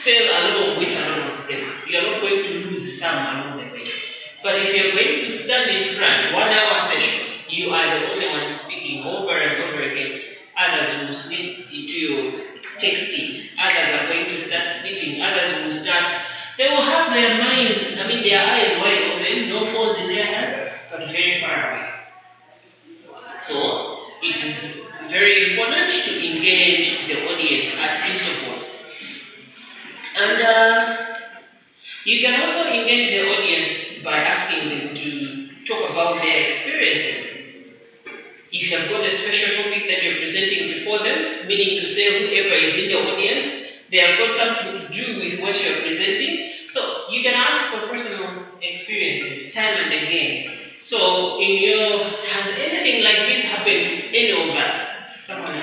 sell a lot of weight along with them. You are not going to lose some along the way. But if you're going to stand in front, 1 hour session, you are the only one speaking over and over again. Others will slip into your texting. Others are going to start sleeping. Others will start. They will have their minds, their eyes wide open, no phones in their hands, but very far away. So, it is very important to engage the audience at intervals. And you can also engage the audience by asking them to talk about their experiences. If you have got a special topic that you're presenting before them, meaning to say whoever is in the audience, they have got something to do with what you're presenting. So you can ask for personal experiences time and again. So has anything like this happened to any of us? Someone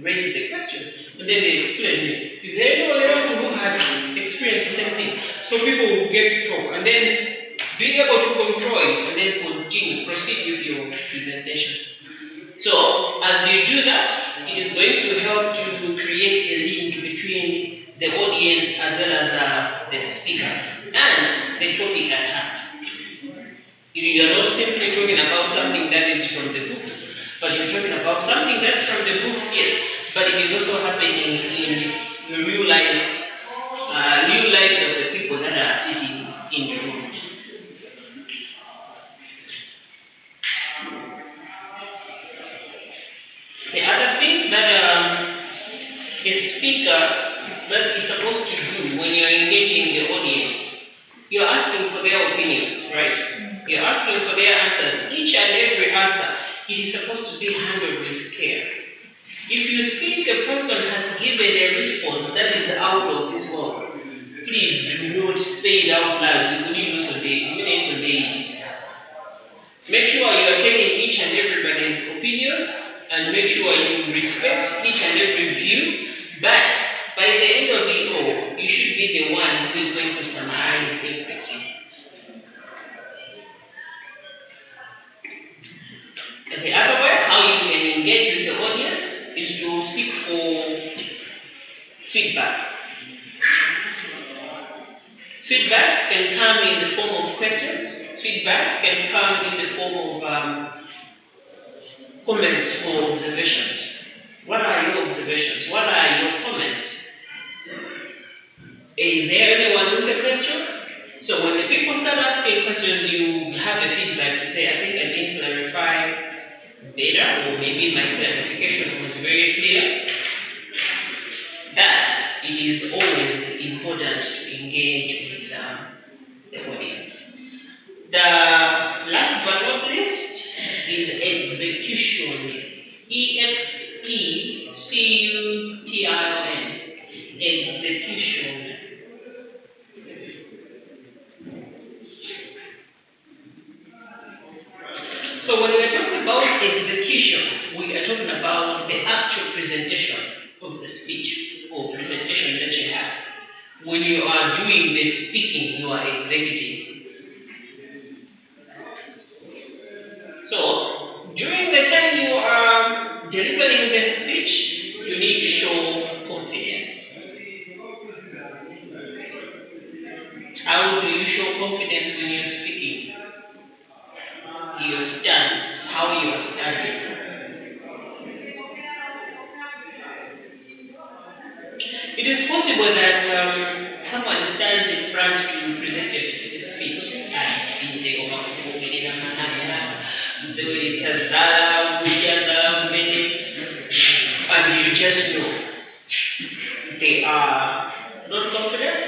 raises the question, and then they explain it. Is there anyone else who has experienced the same thing? So people will get to talk, and then being able to control it, and then proceed with your presentation. So as you do that, it is going to help you to create a link between the audience as well as the speaker and the topic at hand. You are not simply talking about something that is from the book, but you're talking about something that's from the book, yes, but it is also happening in the real life of the people that are sitting in the room. The other thing that a speaker that is supposed to do when you're engaging the audience, you're asking for their opinions, right? You're asking for their answers. Each and every answer, it is supposed to be handled with care. If you think a person has given a response that is out of this world, please do not say it out loud. Make sure you are taking each and everybody's opinion and make sure you respect each and every view. But by the end of it all, you should be the one who is going to summarize everything. And the other way, how you can engage with the audience is to seek for feedback. Feedback can come in the form of questions. Feedback can come in the form of comments or observations. What are your observations? What are your comments? Is there anyone with a question? So when the people start asking questions, you have a feedback to say, I think I need to clarify better, or maybe my clarification was very clear. That it is always important to engage with the audience. The last but not least is execution. EXECUTION. Execution. So when we are talking about execution, we are talking about the actual presentation of the speech or presentation that you have. When you are doing the speaking, you are executing. So, during the time you are delivering the speech, you need to show confidence. How do you show confidence when you're speaking? Your stance, how you are standing. It is possible that someone stands in front to present a speech and you just know they are not confident,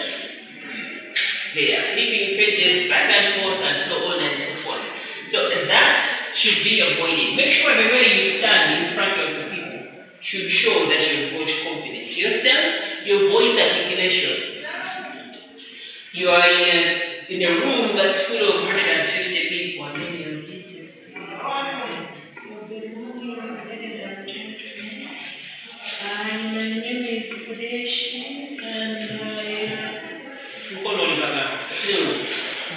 they are flipping pages back and forth and so on and so forth. So that should be avoided. Make sure the way you stand in front of the people should show that you've got confidence. You understand? Your voice articulation. You are in a room that's full of 150 people.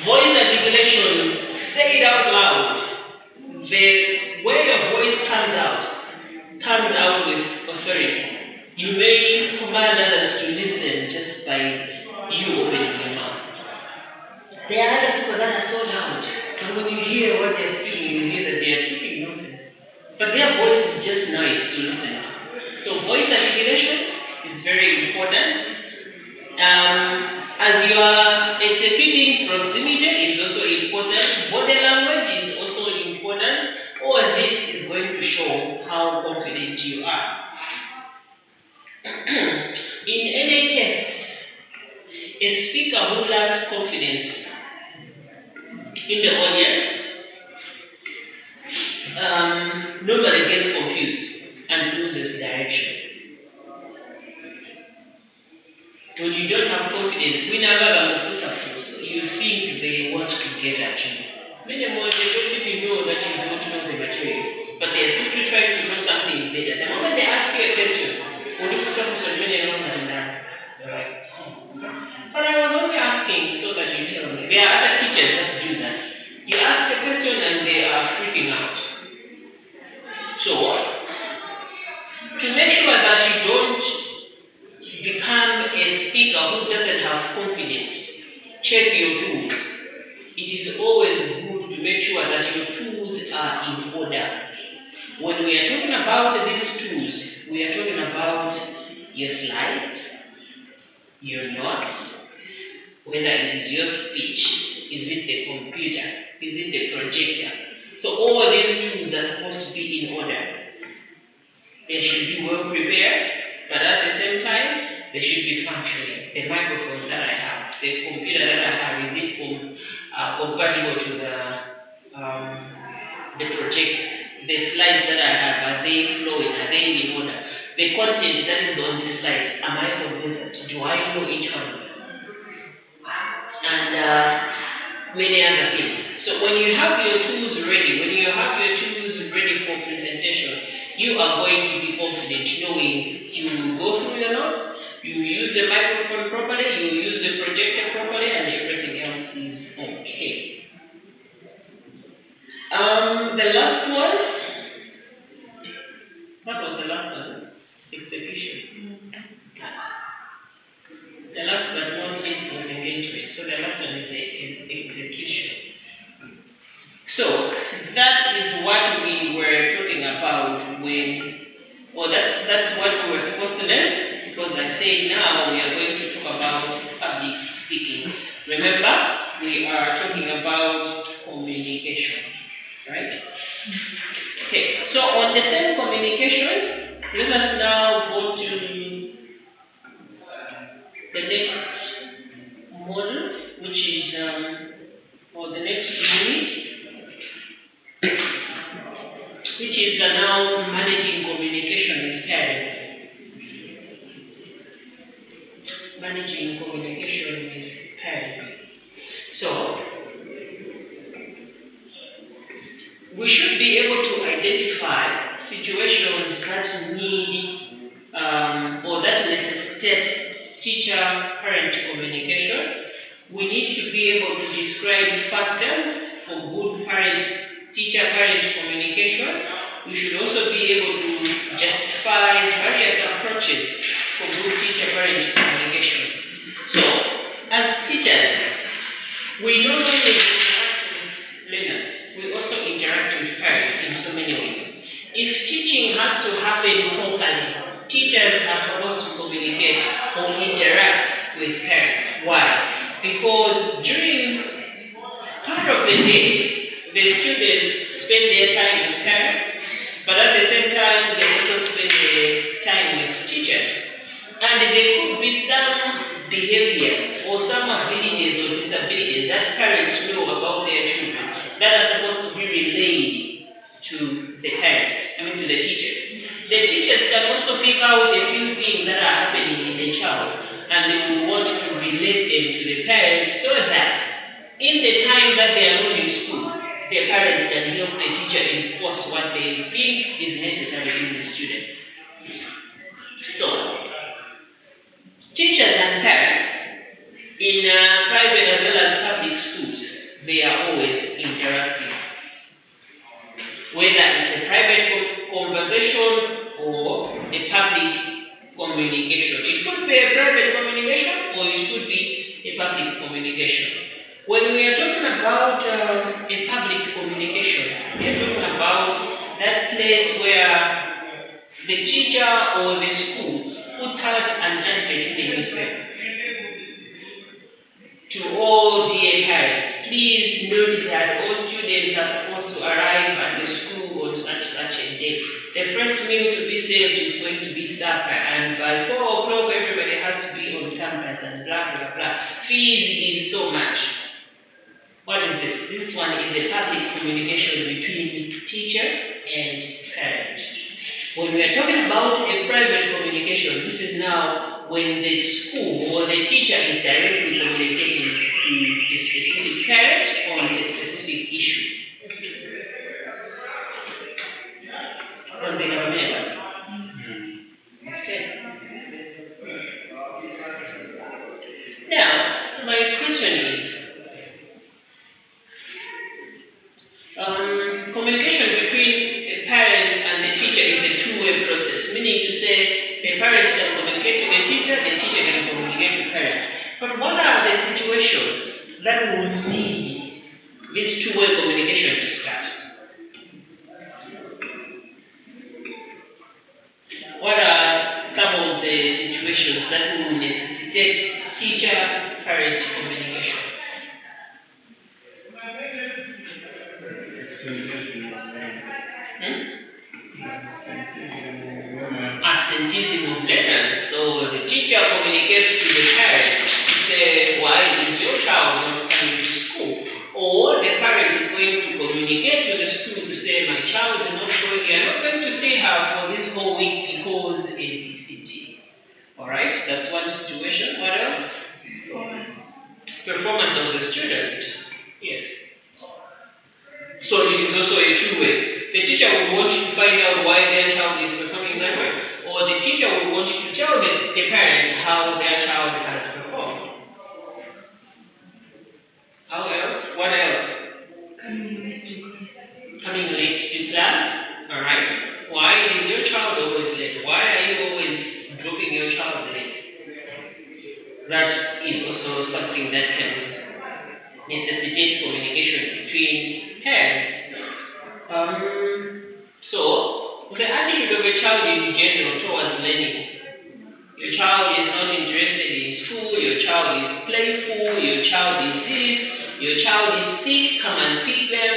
Voice articulation, say it out loud. The way your voice comes out with authority. You may command others to listen just by As you are executing proximity is also important, body language is also important. All this is going to show how confident you are. In any case, a speaker who lacks confidence in the audience normally gets confused and loses direction. When you don't have confidence, you think they want to get at you. Many more they don't even know that you don't know the material, but they are simply trying to know something better. The moment they ask you a question, or this person many know than that, you're like, but I was only asking so that you tell me. There are other teachers that do that. You ask a question and they are freaking out. So, to make sure that you don't become a speaker who doesn't have confidence, check your tools. It is always good to make sure that your tools are in order. When we are talking about these tools, we are talking about your slides, your notes, whether it is your speech, is it the computer, is it the projector. So all these tools are supposed to be in order. They should be well prepared, but at the same time, they should be functioning. The microphone that I have, the computer that I have, is it compatible to the project? The slides that I have, are they flowing? Are they in order? The content that is on the slides, am I convinced? Do I know each one? And many other things. So when you have your tools ready, for presentation, you are going to be confident knowing you will go through your notes, you will use the microphone properly, you will use the projector properly, and everything else is okay. The last one, what was the last one? Execution. The last but not least was engagement. So the last one is the execution. So that is what we were talking about that's what we were supposed to learn, because I say now we are going to talk about public speaking. Remember, we are talking about communication, right? Okay, so on the same communication, let us now go to the next module, which is or the next unit, which is now managing communication with parents. Managing communication with parents. So, we should be able to identify situations that need or that necessitate teacher-parent communication. We need to be able to describe factors for good teacher-parent communication. We should also be able to justify various approaches for good teacher-parent communication. So, as teachers, we not only interact with learners, we also interact with parents in so many ways. If teaching has to happen locally, teachers are supposed to communicate or interact with parents. Why? Because during part of the day, the students spend their time with parents, but at the same time, they also spend their time with teachers. And there could be some behavior or some abilities or disabilities that parents know about their children that are supposed to be relayed to the parents, to the teachers. The teachers can also pick out a few things that are happening in the child, and they will want to relate them to the parents so that in the time that they are not in school, the parents can help the teacher enforce what they think is necessary in the student. So, teachers and parents in private as well as public schools, they are always interacting. Whether it's a private conversation or a public communication. It could be a private communication or it could be a public communication. When we are talking about a public communication, we are talking about that place where the teacher or the school put out an advert in the newspaper. suffer, and by 4 o'clock everybody has to be on campus and blah blah blah. Fees is so much. What is this? This one is a public communication between teacher and parent. When we are talking about a private communication, this is now when the school or the teacher is directly communicating to a specific parent on a specific issue. On the government. Okay. Now, my question is, communication between a parent and the teacher is a two-way process, meaning to say the parent can communicate to the teacher can communicate to parent. But what are the situations that will need this two-way communication to start? What are some of the situations that will necessitate teacher-parent communication? Absenteeism of learners. So the teacher communicates to the parent to say, why is your child not coming to school? Or the parent is going to communicate to the school to say, my child is not going, you are not going to see her for this whole week because ABCD. Alright, that's one situation. What else? Performance of the student. Yes. So it is also a two-way. The teacher will want you to find out why their child is performing that way, or the teacher will want you to tell the parent how their child has performed. How else? What else? Coming late to class. Alright. Why is your child always late? Why are you always dropping your child late? That is also something that can necessitate communication between parents. So, the attitude of a child in general towards learning. Your child is not interested in school, your child is playful, your child is this, your child is sick, come and pick them,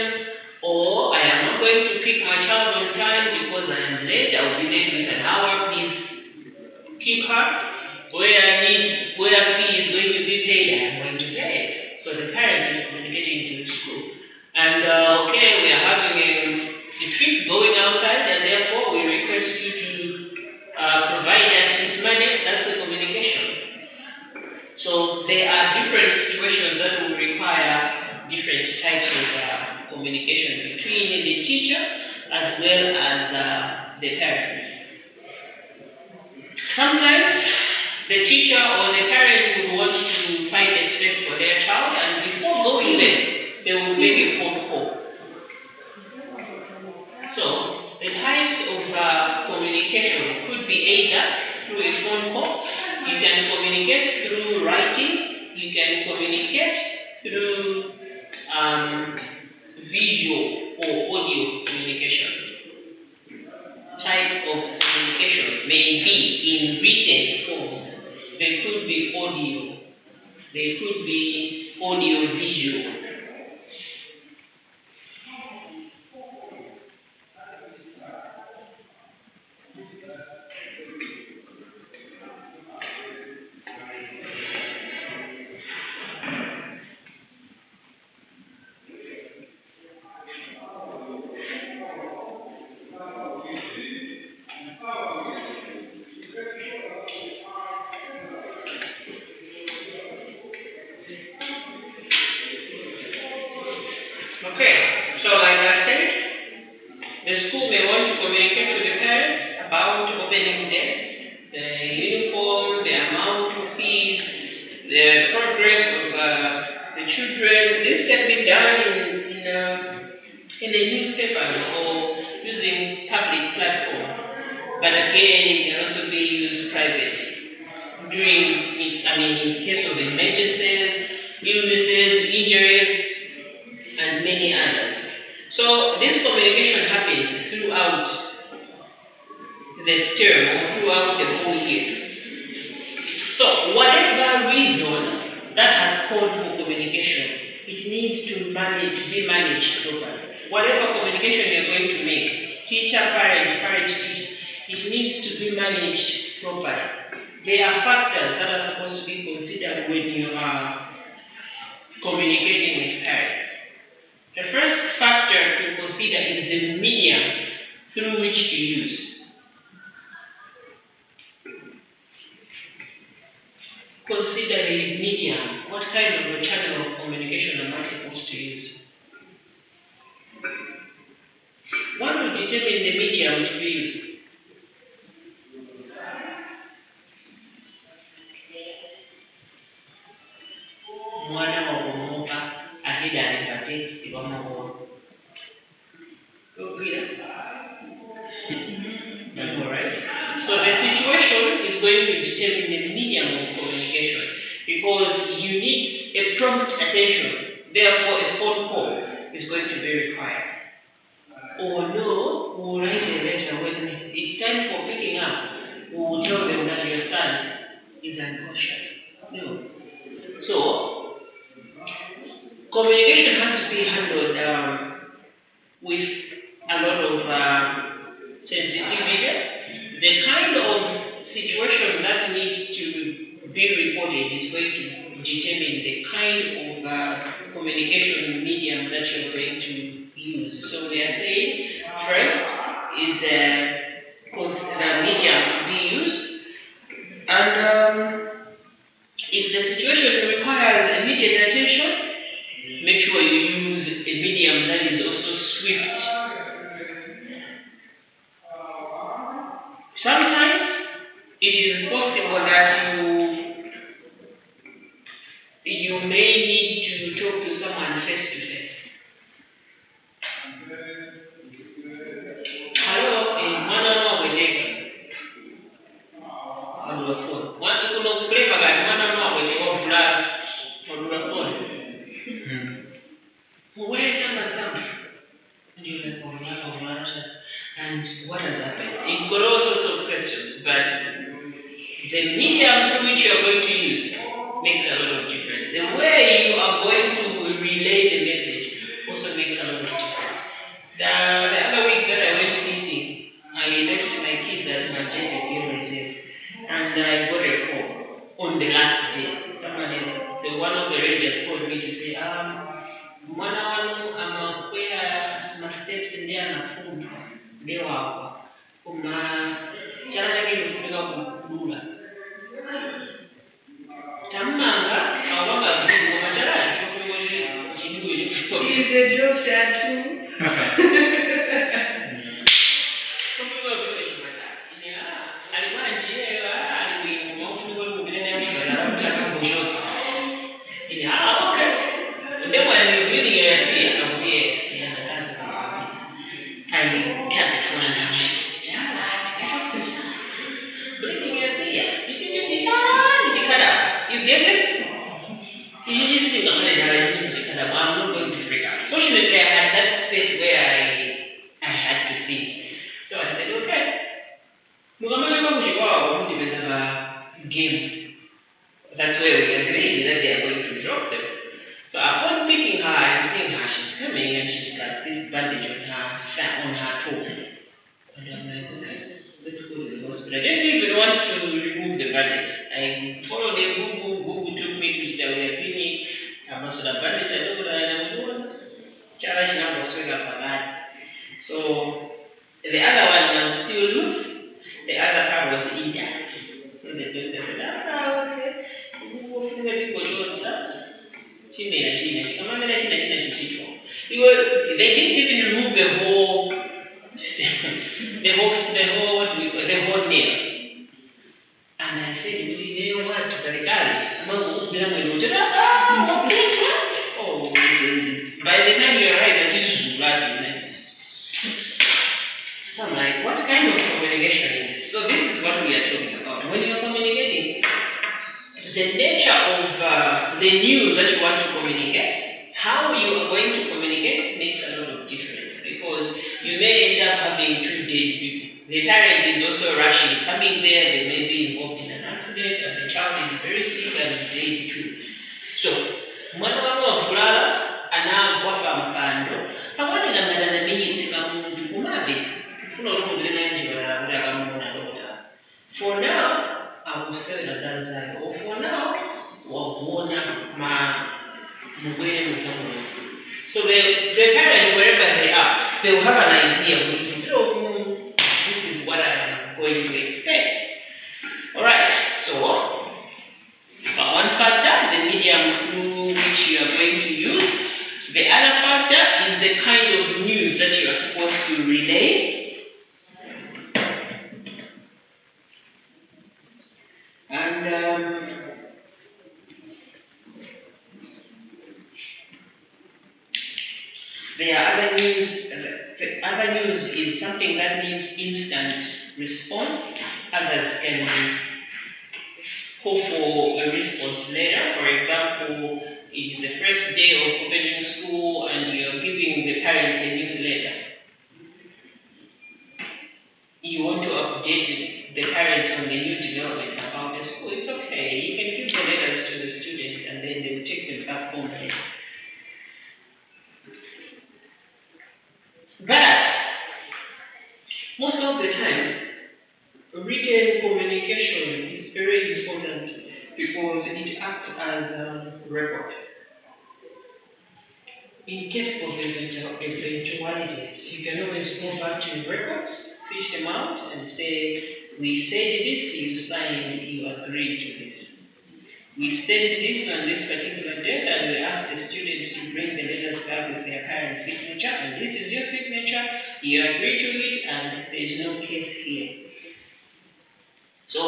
or I am not going to pick my child on time because I am late, I will be late with an hour, please keep her. Where fee is going to be paid, I am going to pay it. So the parent is communicating to the school. And okay, we are having a trip going outside, and therefore we request you to provide us this money. That's the communication. So there are different situations that will require different types of communication between the teacher as well as the parent. Sometimes the teacher or the parent will want to find a space for their child, and before going there, they will make a phone call. So, the types of communication could be either through a phone call, you can communicate through writing, you can communicate through video or audio communication. Type of communication may be in written form. They could be audio. They could be audio-visual. Okay, so like I said, the school may want to communicate to the parents about opening day, the uniform, the amount of fees, the progress of the children. This can be done in a newspaper or using public platform. But again, it can also be used privately. In case of emergencies, illnesses, injuries, and many others. So this communication happens throughout the term or throughout the whole year. So whatever reason that has called for communication, it needs to be managed properly. Whatever communication you're going to make, teacher, parent, teacher, it needs to be managed properly. There are factors that are supposed to be considered when you are communicating with parents. The first factor to consider is the medium through which to use. Consider the medium. What kind of a channel of communication am I supposed to use? What will determine the medium to be used? Mwana wa kumoka ahida alipate iwama kwa. Alright. So the situation is going to determine the medium of communication because you need a prompt attention. Therefore, a phone call is going to be required. Or no, we'll write a letter when it's time for picking up. We will tell them that your son is unconscious. No. So, communication has to be handled with a lot of sensitivity. The kind of situation that needs to be reported is going to determine the kind of communication medium that you're going to use. So we are saying first is the medium to be used, and if the situation requires immediate attention, make sure you use a medium that is also swift. Sometimes it is possible that you may need to talk to someone face to face. Hello, on the phone. What you know, play about when you on the phone. Where is someone? And you're like, and what has happened? It could all sorts of questions, but the medium through which you're going to use makes a lot of difference. The way you are going to relay the message also makes a lot of difference. The other week that I went missing, I left my kids at my jet reserve, and I got a call on the last day. One of the rangers called me to say, mwana wanu amakwea masteps ndia nafundwa leo hapa kuma chana yake imefika kudula tamanga awanga bizi machara chokongoli chidui is a joke that too alikuwa njiwa alikuwa mfungo mwingine na mshaka then when you're reading your essay, I'm there, and I have the phone and I'm like, reading your essay, you cut out. You get it? You just think, I'm not going to freak out. Fortunately, I had that space where I had to think. So I said, okay. Game. That's where we agreed that they are going to drop them. So upon picking her and seeing her, she's coming and she's got this bandage on her toe. And I'm like, okay, let's go to the hospital. I didn't even want to remove the bandage. I followed them, who took me to the clinic. I must have bandage over and I was doing challenge number swing up for that. So the other one was still loose, the other part was intact. So the doctor said, okay, they didn't even remove the whole nail. And I said, you know what, by the time you arrive, this is blood. So I'm like, what kind of communication is this? So this is what we are talking about. When you're communicating, the nature of the news that you want to communicate, how you are going to communicate makes a lot of difference because you may end up having 2 days people. The parent is also rushing, coming there, they may be involved in an accident and the child is very sick and they too. So, mwana wangu wa kulala anakwapa mpando pamoja na madana mingi sika mundu kumabe. For now, So the parents, wherever they are, they will have an idea. So this is what I am going to expect. Alright, so one factor, the medium through which you are going to use. The other factor is the kind of news that you are supposed to relay. And there are other news. The other news is something that needs instant response. Others can hope for a response later. For example, it's the first day of opening school and you're giving the parents a newsletter. You want to update the parents on the new development about the school. It's okay. You can give the letters to the students and then they will take them back home later. But most of the time, written communication is very important because it acts as a record. In case of eventualities, you can always go back to your records, fish them out, and say, we said this, you signed, you agreed to this. We said this on this particular date, and we asked the students to bring the letters back with their parents' signature, and this is your signature, you agree to it, and there's no case here. So,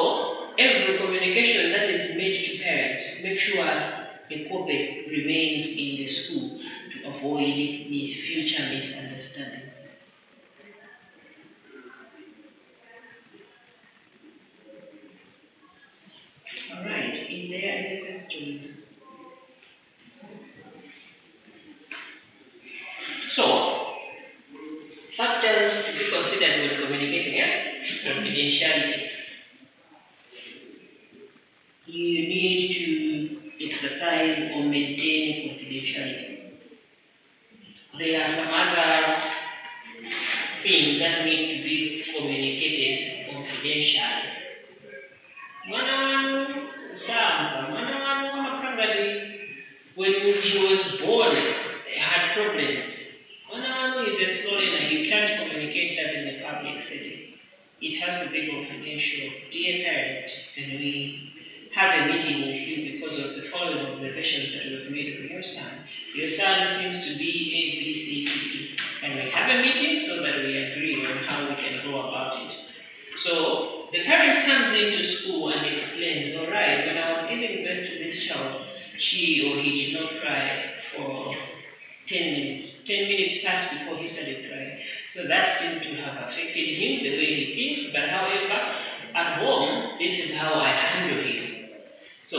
every communication that is made to parents, make sure a copy remains in the school to avoid future misunderstanding. Alright, is there any questions? So, factors to be considered when communicating, confidentiality. You need to exercise or maintain confidentiality. There are some other things that need to be communicated confidentially. When he was born, he had problems. Is a slow learner. You can't communicate that in a public setting. It has to be confidential. Dear parent, can we have a meeting with you because of the following observations that we've made of your son? Your son seems to be A, B, C, D. Can we have a meeting so that we agree on how we can go about it? So the parent comes into school and explains, all right, when I was giving birth to this child, she or he did not cry for 10 minutes. 10 minutes passed before he started crying. So that seemed to have affected him the way he thinks. But however, at home, this is how I handle him. So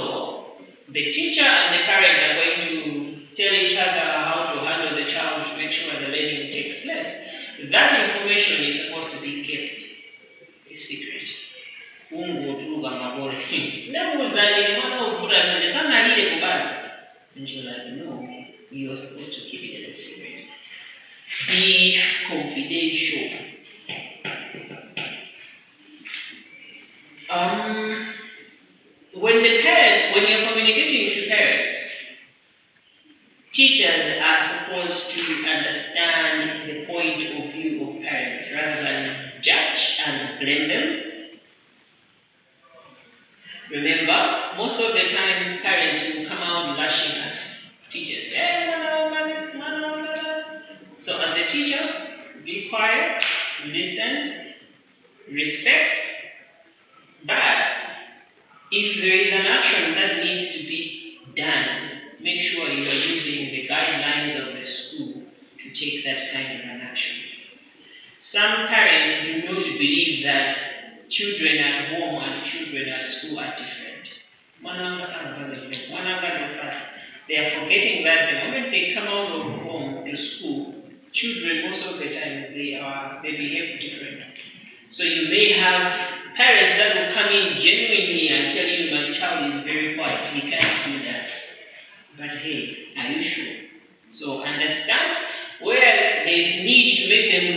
the teacher and the parent are going to tell each other how to handle the child to make sure the learning takes place. That information is supposed to be kept a secret. And you're like, no, you're supposed to keep it a secret. Be confidential. When you're communicating to parents, teachers are supposed to understand the point of view of parents rather than judge and blame them. Remember, most of the time parents will come out lashing at teachers. So as a teacher, be quiet, listen, respect. But if there is an action that needs to be done, make sure you are using the guidelines of the school to take that kind of an action. Some parents do not believe that children at home and children at school are different. They are forgetting that the moment they come out of home to school, children most of the time they behave differently. So you may have parents that will come in genuinely and tell you my child is very quiet, we can't do that. But hey, are you sure? So understand where there's need to make them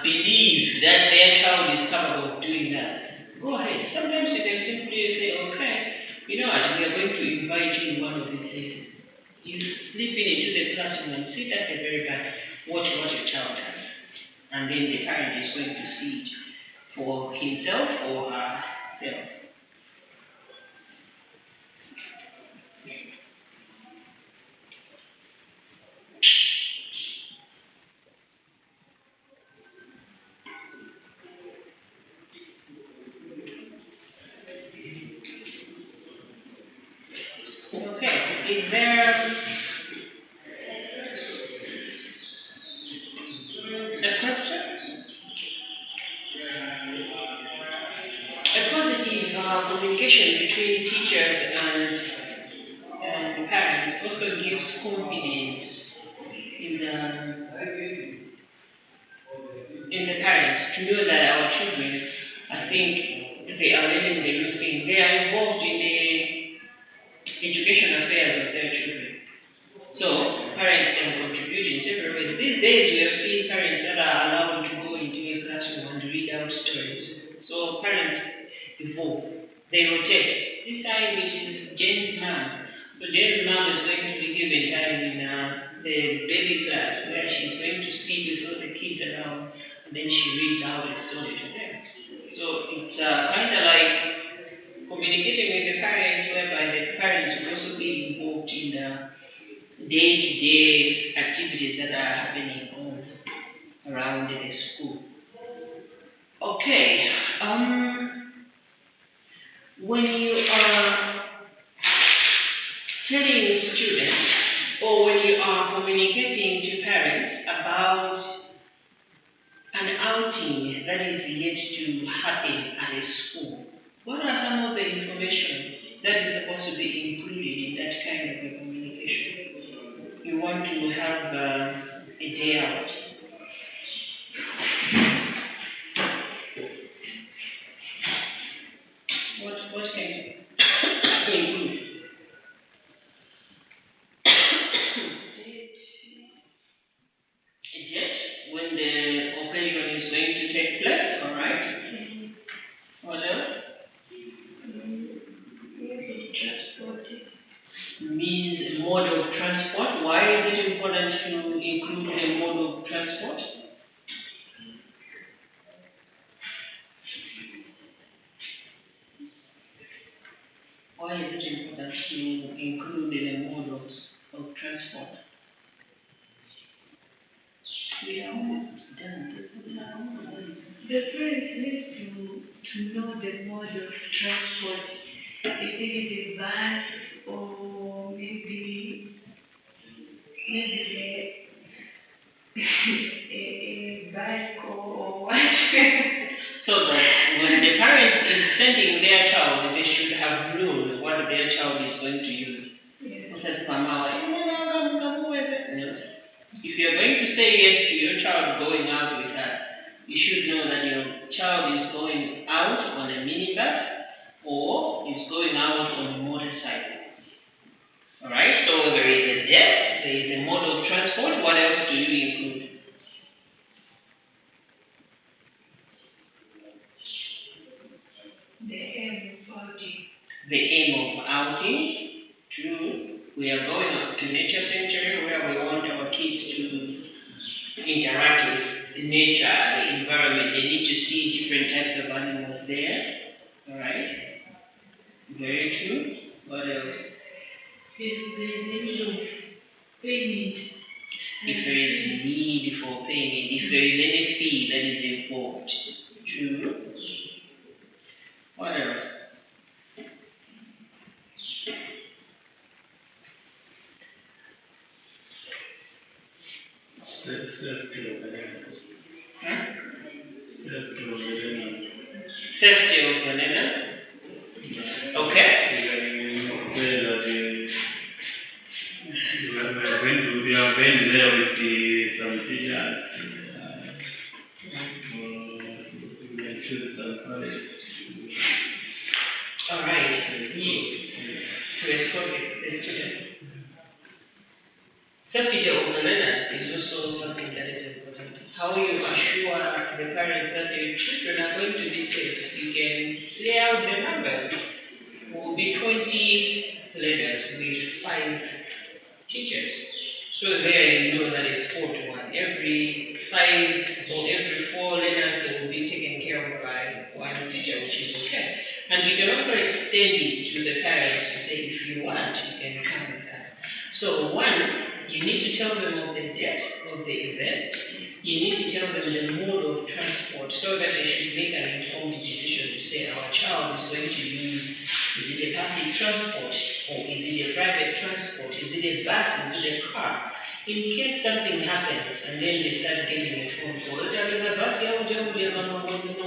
believe that their child is capable of doing that. Go ahead. Sometimes you can simply say, okay, you know what, we are going to invite you in one of these places. You slip in into the classroom and sit at the very back, watch what your child does. And then the parent is going to see it for himself or herself. Okay, is there a question? A positive communication between teachers and parents also gives confidence in the parents to know that our children, I think, they are learning the new thing. They are involved in the education affairs of their children. So parents can contribute in several ways. These days we have seen parents that are allowed to go into a classroom and read out stories. So parents evolve. They rotate. This time it is Jane's mom. So Jane's mom is going to be given time in the baby class where she's going to speak with all the kids around and then she reads out a story to them. So it's kind of like communicating with the parents whereby the parents will also be involved in the day-to-day activities that are happening on around the school. Okay. When you are telling students or when you are communicating to parents about an outing that is yet to happen at a school, what are some of the information that is supposed to be included in that kind of a communication? You want to have a day out. What can you include? Yes, when the occasion is going to take place, all right? What else? Means mode of transport. Why is it important to include a mode of transport? Why is it important to include a mode of transport? We are almost done. The parents need to know the mode of transport. If it is a bus or maybe a bike or what. So that when the parent is sending their child, they should have known what their child is going to use. Yes. If you're going to say yes to your child going out with that, you should know that your child is going out on a minibus or is going out on a motorcycle. Alright, so there is a jet, there is a mode of transport. What else do you include? The aim of outing. The aim of outing. True. We are going up to nature sanctuary where we want our kids to interact with nature, the environment. They need to see different types of animals there. Alright. Very true. What else? If there is any of payment. If there is need for payment, if there is any fee that is involved. True. What else? Safety of the learner. Okay. We are going there with some teachers All right. To escort the student. Safety of the learner is also something that is important. How you assure the parents that their children are going to be safe. You can lay out the numbers. Will be 20 teachers. So there you know that it's 4 to 1. Every 5 or every 4 learners they will be taken care of by one teacher, which is okay. And you can also extend it to the parents to say if you want, you can come with us. So one, you need to tell them of the date of the event. You need to tell them the mode of transport so that they should make an informed decision to say our child is going to use, is it a public transport or is it a private transport? Is it a bus? Is it a car? In case something happens and then they start getting a phone call, they will know if they are not going to be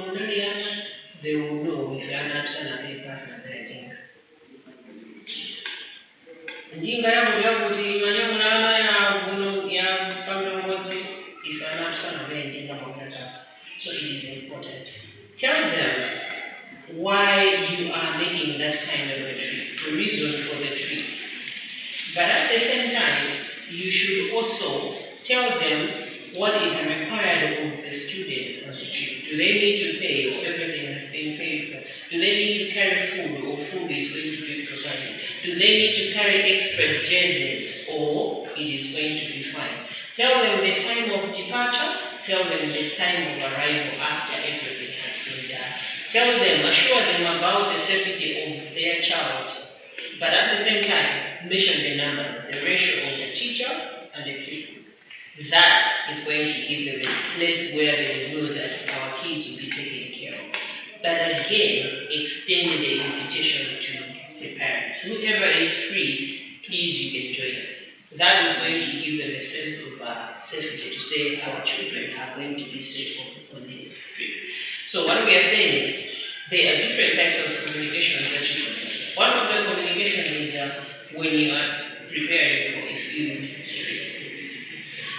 person there. Njinga yangu yakuti manya mulama ya bunu ya family wote if I'm not son of a njinga mokata. So it is important. Tell them why you are making that kind of a trip, the reason for the trip. But at the same time, you should also tell them what is required of the students on the trip. Do they need to pay or everything has been paid for? Do they need to carry food or food is going to be provided? Do they need to carry extra journeys or it is going to be fine? Tell them the time of departure, tell them the time of arrival after everything has been done. Tell them, assure them about the safety of their child, but at the same time, mention the number, the ratio of the teacher and the pupil. That is going to give them a place where they know that our kids will be taken care of. But again, extend the invitation to the parents. Whoever is free, please you can join us. That is going to give them a sense of safety to say our children are going to be safe on this trip. So what we are saying is there are different types of communication that you can do. One of the communication is when you are preparing for a field trip.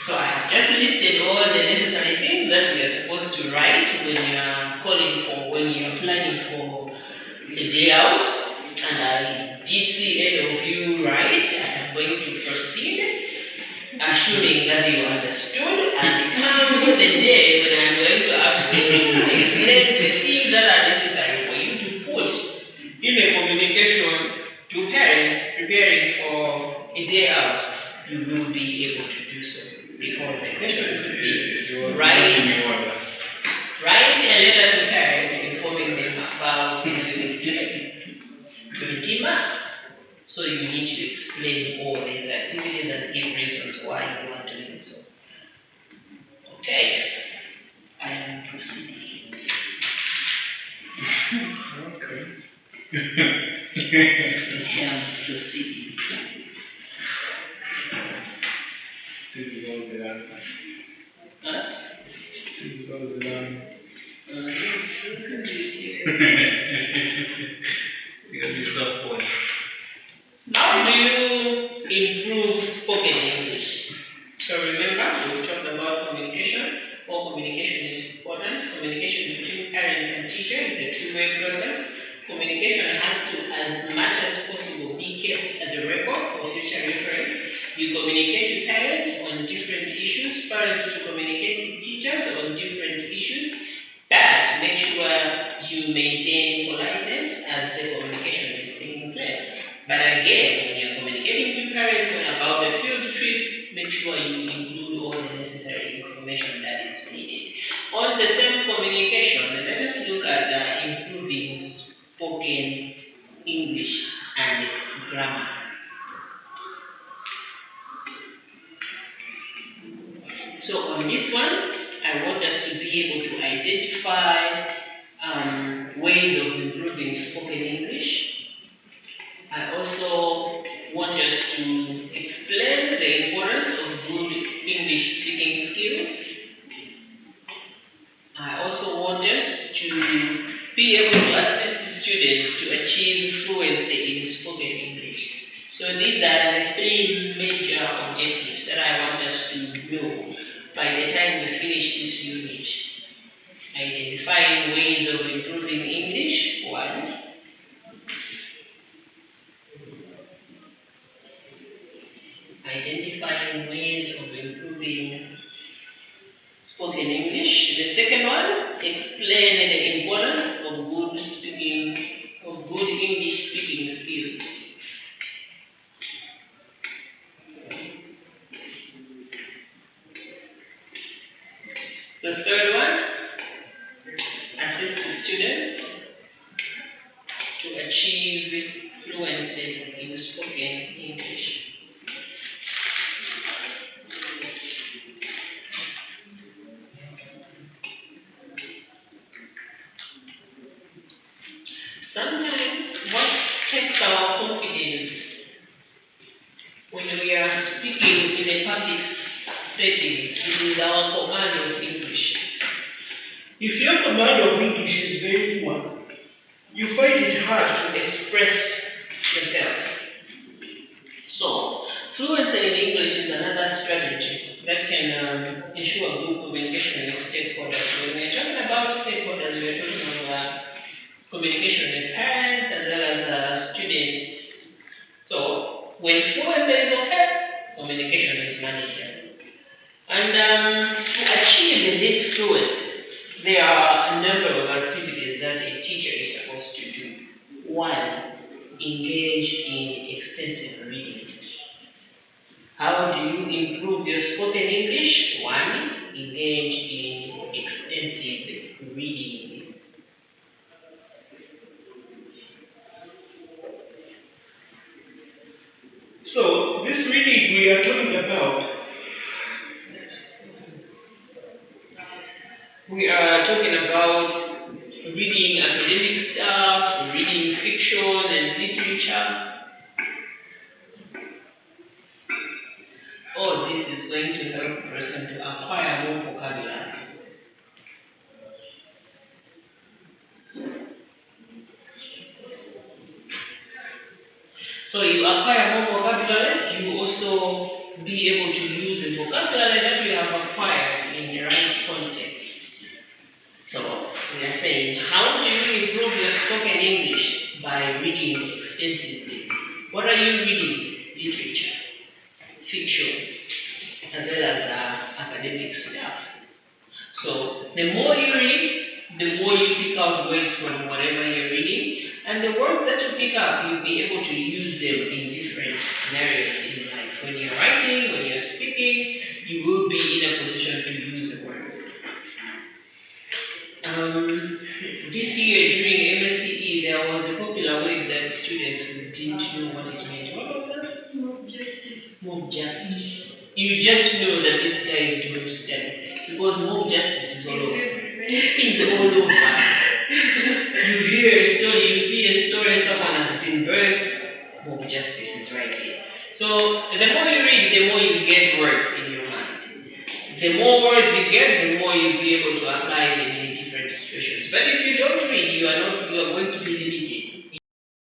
So I have just listed all the necessary things that we are supposed to write when you are calling for, when you are planning for a day out. And I did see any of you write. I am going to proceed, assuming that you understood. And come the day when I'm going to ask you to explain the things that are necessary for you to put in a communication to parents preparing for a day out, you will be able to do so. Because the question would be write a letter to parents informing them about the trip. 20 marks. So you need to explain all these activities and give reasons why you want to do so. Okay. I am proceeding. Okay. I am proceeding. This is all the answer. Huh? This is all the answer. Because it's not point. How do you improve spoken English? So remember, we talked about communication. All communication is important. Communication between parents and teacher is a two-way process. Communication has to, as much as possible, be kept as a record for future reference. You communicate to parents on different issues. Parents will communicate to teachers on different issues. But make sure you maintain politeness as the communication is taking place. But again, when you're communicating to parents about the field trip, make sure you include all the necessary information that is needed. On the same communication, let us look at improving spoken English and grammar. So on this one, I want us to be able to identify ways of improving spoken English. I also want us to explain the importance of good English speaking skills. I also want us to be able to assist the students to achieve fluency in spoken English. So these are the three major objectives that I want us to know by the time we finish this unit. Identifying ways of improving English, one. Identifying ways of improving spoken English. The second one, explain the importance of good English speaking skills. The third one, assist the students to achieve fluency in spoken English. Sometimes what takes our confidence when we are speaking in a public setting is our command of English. If your command of English is very poor, you find it hard To express yourself. So, fluency in English is another strategy that can ensure good communication with stakeholders. When we're talking about stakeholders, we're talking about communication with parents as well as students. So, when fluency is okay, communication is managed. And to achieve this fluency, there are a number of activities that a teacher is supposed to do. One, engage in extensive reading. How do you improve your spoken English? One, engage in extensive reading. So, this reading we are talking about, We are talking about reading academic stuff, reading fiction and literature. All this is going to help a person to acquire more vocabulary. So you acquire more vocabulary, you will also be able to use the vocabulary that you have acquired in the right context. So we are saying, how do you improve your spoken English? By reading extensively. What are you reading? Literature, fiction, as well as academic stuff. So the more you read, the more you pick out words from whatever you're reading, and the words that you pick up, you'll be able to use them in different scenarios in life. When you're writing, when you're speaking, you will be in a position to use the words. This year during MSCE, there was a popular word that students didn't know what it meant. What was that? Mob justice. Mob justice. You just know that this guy is doing STEM because mob justice is all over. It's all over. You hear a story, you see a story, someone has been burned, mob justice is right here. So the more you read, the more you get words in your mind. The more words you get, the more you'll be able to apply